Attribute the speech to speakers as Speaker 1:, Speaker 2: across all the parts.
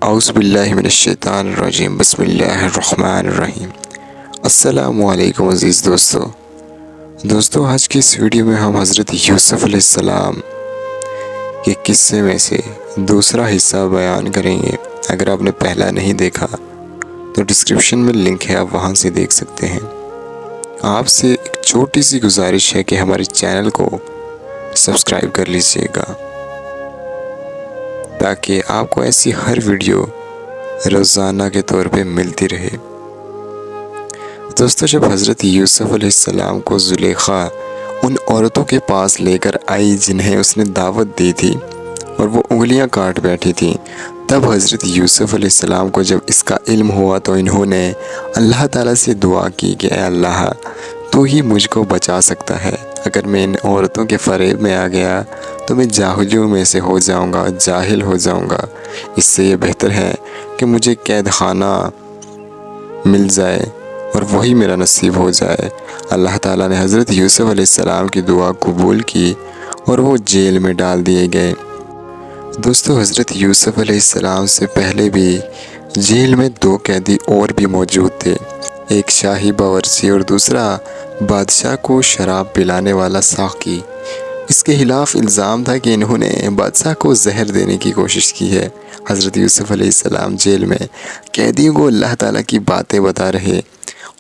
Speaker 1: اعوذ باللہ من الشیطان الرجیم بسم اللہ الرحمن الرحیم۔ السلام علیکم عزیز دوستو آج کی اس ویڈیو میں ہم حضرت یوسف علیہ السلام کے قصے میں سے دوسرا حصہ بیان کریں گے۔ اگر آپ نے پہلا نہیں دیکھا تو ڈسکرپشن میں لنک ہے، آپ وہاں سے دیکھ سکتے ہیں۔ آپ سے ایک چھوٹی سی گزارش ہے کہ ہمارے چینل کو سبسکرائب کر لیجئے گا تاکہ آپ کو ایسی ہر ویڈیو روزانہ کے طور پہ ملتی رہے۔ دوستو جب حضرت یوسف علیہ السلام کو زلیخا ان عورتوں کے پاس لے کر آئی جنہیں اس نے دعوت دی تھی اور وہ انگلیاں کاٹ بیٹھی تھیں، تب حضرت یوسف علیہ السلام کو جب اس کا علم ہوا تو انہوں نے اللہ تعالیٰ سے دعا کی کہ اے اللہ تو ہی مجھ کو بچا سکتا ہے۔ اگر میں ان عورتوں کے فریب میں آ گیا تو میں جاہلوں میں سے ہو جاؤں گا، جاہل ہو جاؤں گا۔ اس سے یہ بہتر ہے کہ مجھے قید خانہ مل جائے اور وہی میرا نصیب ہو جائے۔ اللہ تعالیٰ نے حضرت یوسف علیہ السلام کی دعا قبول کی اور وہ جیل میں ڈال دیے گئے۔ دوستو حضرت یوسف علیہ السلام سے پہلے بھی جیل میں دو قیدی اور بھی موجود تھے، ایک شاہی باورچی اور دوسرا بادشاہ کو شراب پلانے والا ساقی۔ اس کے خلاف الزام تھا کہ انہوں نے بادشاہ کو زہر دینے کی کوشش کی ہے۔ حضرت یوسف علیہ السلام جیل میں قیدیوں کو اللہ تعالیٰ کی باتیں بتا رہے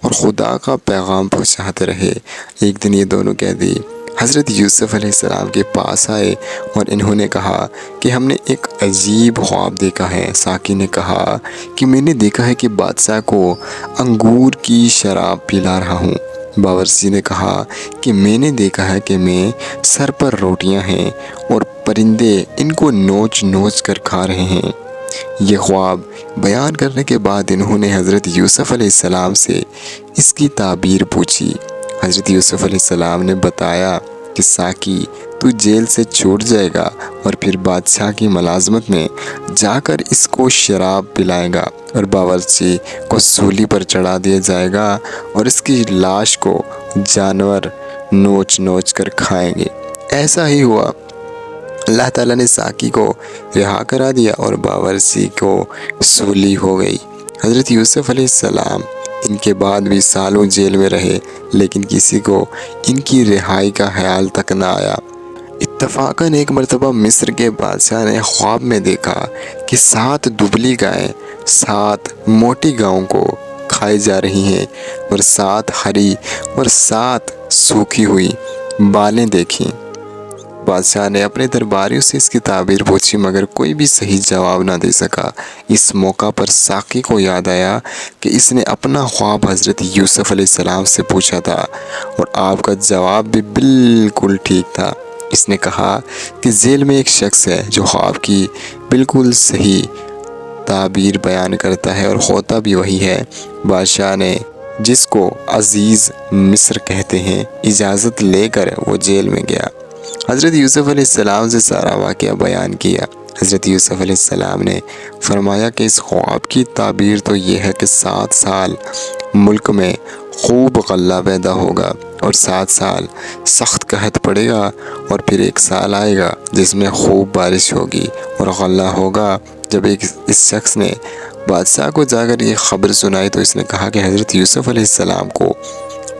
Speaker 1: اور خدا کا پیغام پہنچاتے رہے۔ ایک دن یہ دونوں قیدی حضرت یوسف علیہ السلام کے پاس آئے اور انہوں نے کہا کہ ہم نے ایک عجیب خواب دیکھا ہے۔ ساقی نے کہا کہ میں نے دیکھا ہے کہ بادشاہ کو انگور کی شراب پلا رہا ہوں۔ باورچی نے کہا کہ میں نے دیکھا ہے کہ میں سر پر روٹیاں ہیں اور پرندے ان کو نوچ نوچ کر کھا رہے ہیں۔ یہ خواب بیان کرنے کے بعد انہوں نے حضرت یوسف علیہ السلام سے اس کی تعبیر پوچھی۔ حضرت یوسف علیہ السلام نے بتایا کہ ساقی تو جیل سے چھوٹ جائے گا اور پھر بادشاہ کی ملازمت میں جا کر اس کو شراب پلائے گا اور باورچی کو سولی پر چڑھا دیا جائے گا اور اس کی لاش کو جانور نوچ نوچ کر کھائیں گے۔ ایسا ہی ہوا۔ اللہ تعالیٰ نے ساقی کو رہا کرا دیا اور باورچی کو سولی ہو گئی۔ حضرت یوسف علیہ السلام ان کے بعد بھی سالوں جیل میں رہے لیکن کسی کو ان کی رہائی کا خیال تک نہ آیا۔ اتفاقاً ایک مرتبہ مصر کے بادشاہ نے خواب میں دیکھا کہ 7 دبلی گائیں 7 موٹی گاؤں کو کھائی جا رہی ہیں اور 7 ہری اور 7 سوکھی ہوئی بالیں دیکھیں۔ بادشاہ نے اپنے درباریوں سے اس کی تعبیر پوچھی مگر کوئی بھی صحیح جواب نہ دے سکا۔ اس موقع پر ساقی کو یاد آیا کہ اس نے اپنا خواب حضرت یوسف علیہ السلام سے پوچھا تھا اور آپ کا جواب بھی بالکل ٹھیک تھا۔ اس نے کہا کہ جیل میں ایک شخص ہے جو خواب کی بالکل صحیح تعبیر بیان کرتا ہے اور ہوتا بھی وہی ہے۔ بادشاہ نے جس کو عزیز مصر کہتے ہیں اجازت لے کر وہ جیل میں گیا۔ حضرت یوسف علیہ السلام سے سارا واقعہ بیان کیا۔ حضرت یوسف علیہ السلام نے فرمایا کہ اس خواب کی تعبیر تو یہ ہے کہ 7 سال ملک میں خوب غلہ پیدا ہوگا اور 7 سال سخت قحط پڑے گا اور پھر 1 سال آئے گا جس میں خوب بارش ہوگی اور غلہ ہوگا۔ جب اس شخص نے بادشاہ کو جا کر یہ خبر سنائی تو اس نے کہا کہ حضرت یوسف علیہ السلام کو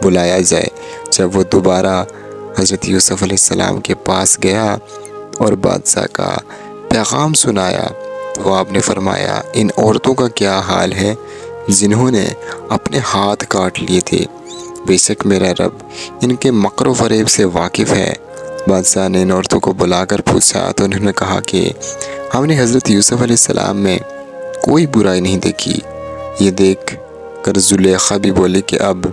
Speaker 1: بلایا جائے۔ جب وہ دوبارہ حضرت یوسف علیہ السلام کے پاس گیا اور بادشاہ کا پیغام سنایا تو آپ نے فرمایا ان عورتوں کا کیا حال ہے جنہوں نے اپنے ہاتھ کاٹ لیے تھے، بے شک میرا رب ان کے مکر و فریب سے واقف ہے۔ بادشاہ نے ان عورتوں کو بلا کر پوچھا تو انہوں نے کہا کہ ہم نے حضرت یوسف علیہ السلام میں کوئی برائی نہیں دیکھی۔ یہ دیکھ کر زلیخا بھی بولی کہ اب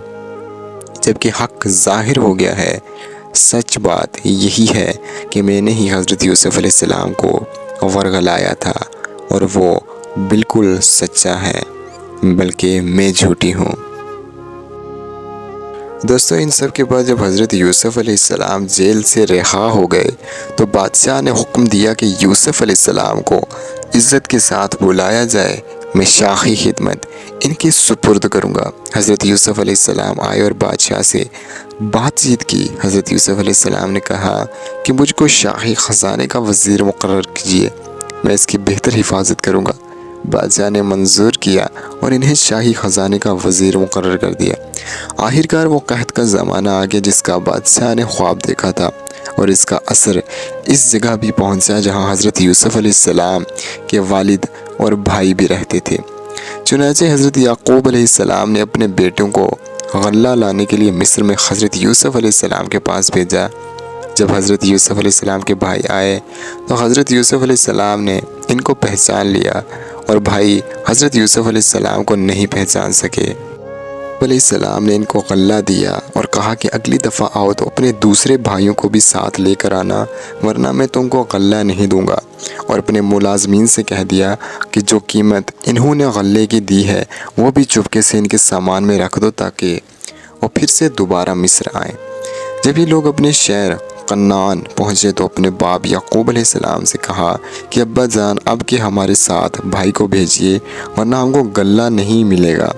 Speaker 1: جبکہ حق ظاہر ہو گیا ہے، سچ بات یہی ہے کہ میں نے ہی حضرت یوسف علیہ السلام کو ورغلایا تھا اور وہ بالکل سچا ہے بلکہ میں جھوٹی ہوں۔ دوستو ان سب کے بعد جب حضرت یوسف علیہ السلام جیل سے رہا ہو گئے تو بادشاہ نے حکم دیا کہ یوسف علیہ السلام کو عزت کے ساتھ بلایا جائے، میں شاہی خدمت ان کے سپرد کروں گا۔ حضرت یوسف علیہ السلام آئے اور بادشاہ سے بات چیت کی۔ حضرت یوسف علیہ السلام نے کہا کہ مجھ کو شاہی خزانے کا وزیر مقرر کیجیے، میں اس کی بہتر حفاظت کروں گا۔ बादशाह ने मंजूर किया और इन्हें शाही खजाने का वजीर मुकर्रर कर दिया। आखिरकार वो कहत का ज़माना आ गया जिसका बादशाह ने ख्वाब देखा था, और इसका असर इस जगह भी पहुंचा जहां हज़रत यूसुफ़ अलैहिस्सलाम के वालिद और भाई भी रहते थे। चुनांचे हज़रत याक़ूब अलैहिस्सलाम ने अपने बेटों को गल्ला लाने के लिए मिस्र में हज़रत यूसुफ़ अलैहिस्सलाम के पास भेजा। जब हज़रत यूसुफ़ अलैहिस्सलाम के भाई आए तो हज़रत यूसुफ़ अलैहिस्सलाम ने इनको पहचान लिया, और भाई हज़रत यूसुफ़ अलैहिस्सलाम को नहीं पहचान सके। अलैहिस्सलाम ने इनको गल्ला दिया और कहा कि अगली दफ़ा आओ तो अपने दूसरे भाइयों को भी साथ लेकर आना, वरना मैं तुमको गल्ला नहीं दूंगा। और अपने मुलाजमीन से कह दिया कि जो कीमत इन्होंने गल्ले की दी है वो भी चुपके से इनके सामान में रख दो ताकि वो फिर से दोबारा मिस्र आएँ। जब ये लोग अपने शहर कन्नान पहुँचे तो अपने बाप याक़ूब अलैहिस्सलाम से कहा कि अब्बा जान अब के हमारे साथ भाई को भेजिए, वरना हमको गल्ला नहीं मिलेगा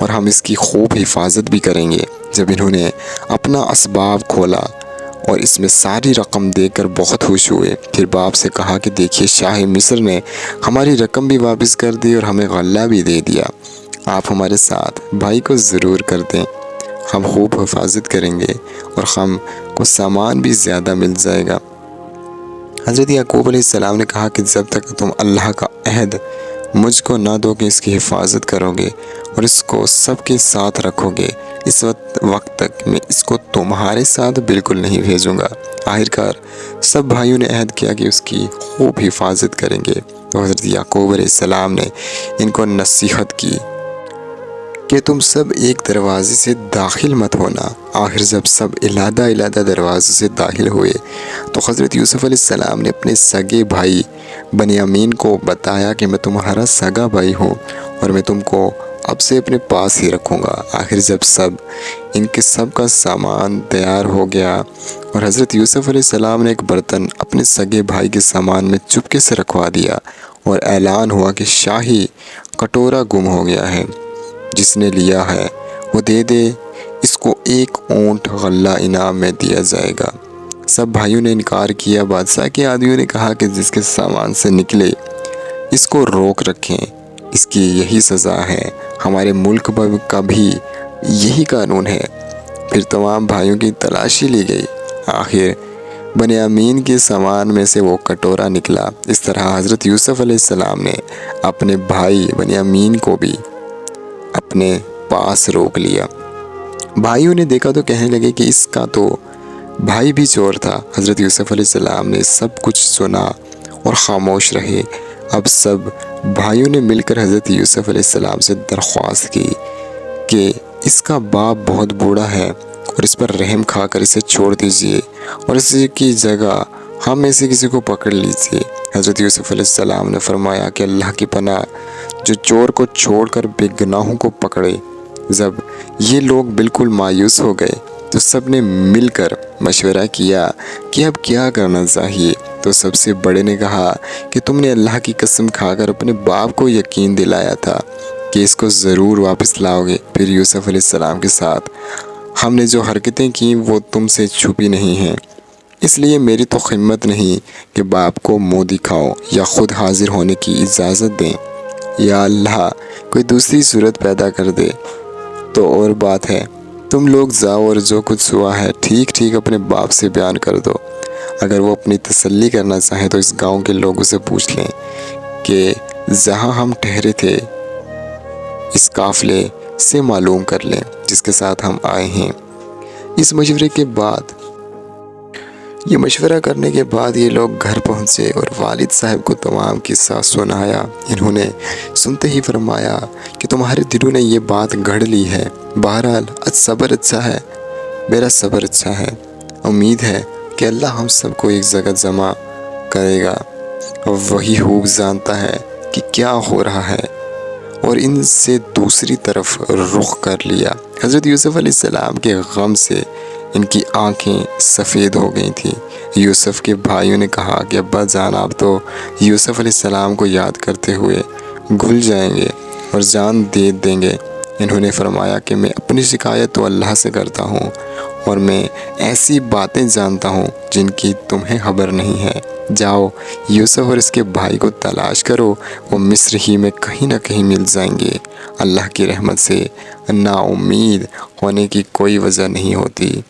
Speaker 1: और हम इसकी खूब हिफाजत भी करेंगे। जब इन्होंने अपना असबाब खोला और इसमें सारी रकम देकर बहुत खुश हुए, फिर बाप से कहा कि देखिए शाह मिस्र ने हमारी रकम भी वापस कर दी और हमें गल्ला भी दे दिया। आप हमारे साथ भाई को ज़रूर कर दें, हम खूब हिफाजत करेंगे और हम को सामान भी ज़्यादा मिल जाएगा। हज़रत याक़ूब अलैहिस्सलाम ने कहा कि जब तक तुम अल्लाह का अहद मुझको ना दो कि इसकी हिफाजत करोगे और इसको सबके साथ रखोगे, इस वक्त तक मैं इसको तुम्हारे साथ बिल्कुल नहीं भेजूंगा। आखिरकार सब भाइयों ने अहद किया कि उसकी खूब हिफाजत करेंगे। तो हज़रत याक़ूब अलैहिस्सलाम ने इनको नसीहत की कि तुम सब एक दरवाज़े से दाखिल मत होना। आखिर जब सब इलादा दरवाज़ों से दाखिल हुए तो हज़रत यूसुफ़ अलैहिस्सलाम ने अपने सगे भाई बनियामीन को बताया कि मैं तुम्हारा सगा भाई हूँ और मैं तुमको अब से अपने पास ही रखूँगा। आखिर जब इनके सब का सामान तैयार हो गया और हज़रत यूसुफ़ अलैहिस्सलाम ने एक बर्तन अपने सगे भाई के सामान में चुपके से रखवा दिया और ऐलान हुआ कि शाही कटोरा गुम हो गया है, जिसने लिया है वो दे दे, इसको एक ऊंट गल्ला इनाम में दिया जाएगा। सब भाइयों ने इनकार किया। बादशाह के आदमियों ने कहा कि जिसके सामान से निकले इसको रोक रखें, इसकी यही सज़ा है, हमारे मुल्क का भी यही कानून है। फिर तमाम भाइयों की तलाशी ली गई। आखिर बनियामीन के सामान में से वो कटोरा निकला। इस तरह हज़रत यूसुफ़ अलैहिस्सलाम ने अपने भाई बनियामीन को भी अपने पास रोक लिया। भाइयों ने देखा तो कहने लगे कि इसका तो भाई भी चोर था। हज़रत यूसुफ़ अलैहिस्सलाम ने सब कुछ सुना और ख़ामोश रहे। अब सब भाइयों ने मिलकर हज़रत यूसुफ़ अलैहिस्सलाम से दरख्वास्त की कि इसका बाप बहुत बूढ़ा है और इस पर रहम खाकर इसे छोड़ दीजिए और इसकी जगह हम में से किसी को पकड़ लीजिए। हज़रत यूसुफ़ अलैहिस्सलाम ने फरमाया कि अल्लाह की पनाह, जो चोर को छोड़कर बेगुनाहों को पकड़े। जब ये लोग बिल्कुल मायूस हो गए तो सब ने मिलकर मशवरा किया कि अब क्या करना चाहिए। तो सबसे बड़े ने कहा कि तुमने अल्लाह की कसम खाकर अपने बाप को यकीन दिलाया था कि इसको ज़रूर वापस लाओगे। फिर यूसुफ़ अलैहिस्सलाम के साथ हमने जो हरकतें की वो तुमसे छुपी नहीं हैं, इसलिए मेरी तो हिम्मत नहीं कि बाप को मुँह दिखाओ या ख़ुद हाजिर होने की इजाज़त दें। या अल्लाह कोई दूसरी सूरत पैदा कर दे तो और बात है, तुम लोग जाओ और जो कुछ हुआ है ठीक ठीक अपने बाप से बयान कर दो। अगर वो अपनी तसल्ली करना चाहें तो इस गांव के लोगों से पूछ लें कि जहां हम ठहरे थे इस काफ़िले से मालूम कर लें जिसके साथ हम आए हैं। इस मशवरा करने के बाद ये लोग घर पहुँचे और वालिद साहब को तमाम किस्सा सुनाया। इन्होंने सुनते ही फरमाया कि तुम्हारे दिलों ने ये बात गढ़ ली है। बहरहाल सब्र अच्छा है, मेरा सब्र अच्छा है। उम्मीद है कि अल्लाह हम सबको एक जगह जमा करेगा और वही खूब जानता है कि क्या हो रहा है। और इनसे दूसरी तरफ रुख कर लिया। हज़रत यूसुफ़ अलैहिस्सलाम के गम से इनकी आंखें सफ़ेद हो गई थीं। यूसुफ़ के भाइयों ने कहा कि अब्बा जान, आप तो यूसुफ़ अलैहिस्सलाम को याद करते हुए घुल जाएंगे और जान दे देंगे। इन्होंने फरमाया कि मैं अपनी शिकायत तो अल्लाह से करता हूँ اور میں ایسی باتیں جانتا ہوں جن کی تمہیں خبر نہیں ہے۔ جاؤ یوسف اور اس کے بھائی کو تلاش کرو، وہ مصر ہی میں کہیں نہ کہیں مل جائیں گے۔ اللہ کی رحمت سے نا امید ہونے کی کوئی وجہ نہیں ہوتی۔